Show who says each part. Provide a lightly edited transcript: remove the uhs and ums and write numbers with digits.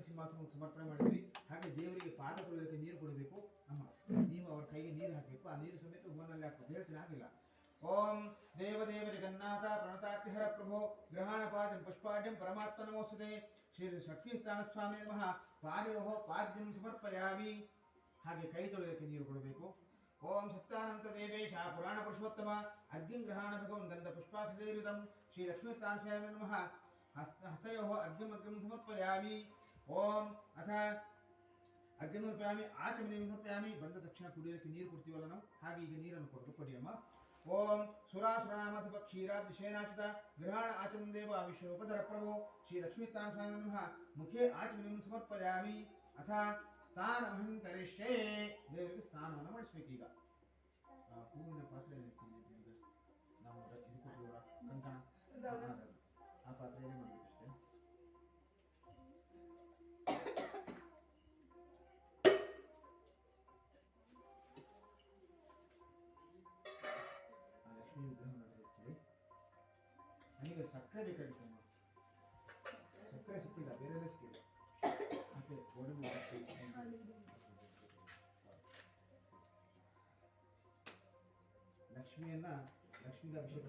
Speaker 1: ಸಿಂಹಾಸನವನ್ನು ಸಮರ್ಪಣೆ ಮಾಡಿದ್ವಿ. ಹಾಗೆ ದೇವರಿಗೆ ಪಾದ ತೊಳೆಯೋದಕ್ಕೆ ನೀರು ಕೊಡಬೇಕು. ಅಮ್ಮ ನೀವು ಅವರ ಕೈಗೆ ನೀರು ಹಾಕಬೇಕು. ಆ ನೀರು ಸಮೇತ ಹೂವನಲ್ಲಿ ಹಾಕಬೇಕು. ಹೇಳ್ತೀನಿ ಆಗಿಲ್ಲ. ಓಂ ದೇವದೇವ ಜಗನ್ನಾಥ ಪ್ರಣತಾತಿಹರ ಪ್ರಭೋ ಗ್ರಹಣಪಾದ್ಯಂ ಪುಷ್ಪಾಢ್ಯಂ ಪರಮಾತ್ಮ ನಮೋಸ್ತುತೆ. ಶ್ರೀ ಲಕ್ಷ್ಮೀನಾರಾಯಣ ಸ್ವಾಮಿ ನಮಃ. ಪಾದಯೋಃ ಪಾದ್ಯಂ ಸಮರ್ಪಯಾಮಿ. ಹಾಗೆ ಕೈ ತೊಳೆಯೋದಕ್ಕೆ ನೀರು ಕೊಡಬೇಕು. ಓಂ ಸತ್ಯಾನಂತ ದೇವೇಶ ಪುರಾಣ ಪುರುಷೋತ್ತಮ ಅಗ್ನಿಂ ಗ್ರಹಾಣ ಭಗವನ್ ಗಂಧ ಪುಷ್ಪಾಕ್ಷಿತೈರ್ಯುತಂ. ಶ್ರೀ ಲಕ್ಷ್ಮೀನಾರಾಯಣ ಸ್ವಾಮಿ ನಮಃ. ಹಸ್ತಯೋಃ ಅಗ್ನಿಂ ಸಮರ್ಪಯಾಮಿ. ಓಂ ಅಥ ಅಗ್ನಿಂ ಸಮರ್ಪಯಾಮಿ ಆಚಮನಿಂ ಸಮರ್ಪಯಾಮಿ. ಬಂದ ತಕ್ಷಣ ಕುಡಿಯೋದಕ್ಕೆ ನೀರು ಕೊಡ್ತೀವಲ್ಲ ನಾವು, ಹಾಗೆ ಈಗ ನೀರನ್ನು ಕೊಡಿಯಮ್ಮ. ಓಂ ಸುರಾಸುರನಾಮಥ ಕ್ಷೀರಾಬ್ಧಿಶೇನಾಚಿತ ಗ್ರಹಣ ಆಚಮನ ದೇವ ವಿಶ್ವೋಪಧರ ಪ್ರಭೋ ಶ್ರೀ ಲಕ್ಷ್ಮೀನಾರಾಯಣ ಸ್ವಾಮಿ ನಮಃ. ಮುಖೇ ಆಚಮನಿಂ ಸಮರ್ಪಯಾಮಿ. ಅಥ ಸ್ನಾನಮಹಂ ಕರಿಷ್ಯೇ. ದೇವರಿಗೆ ಸ್ನಾನವನ್ನು ಮಾಡಿಸ್ಬೇಕೀಗ. ಹೂವಿನ ಪಾತ್ರೆ ನಾವು ಇದು ಕೊಟ್ಟಿರುವ ಕಂಕಣ ಆ ಪಾತ್ರೆಯಲ್ಲೇ ಮಾಡಬೇಕಷ್ಟೇ. ಲಕ್ಷ್ಮೀ ವಿಗ್ರಹ ಮಾಡಿರ್ತೀವಿ. ನನಗೆ ಸಕ್ಕರೆ ಬೇಕಾಗಿತ್ತಮ್ಮ. ಸಕ್ಕರೆ ಸಿಕ್ಕಿಲ್ಲ, ಬೇರೆ ಸಿಕ್ಕಿಲ್ಲ. ಮತ್ತೆ ಗೋಡಂಬಿ ಲಕ್ಷ್ಮಿಯನ್ನ ಲಕ್ಷ್ಮಿಗೆ ಅಭಿಷೇಕ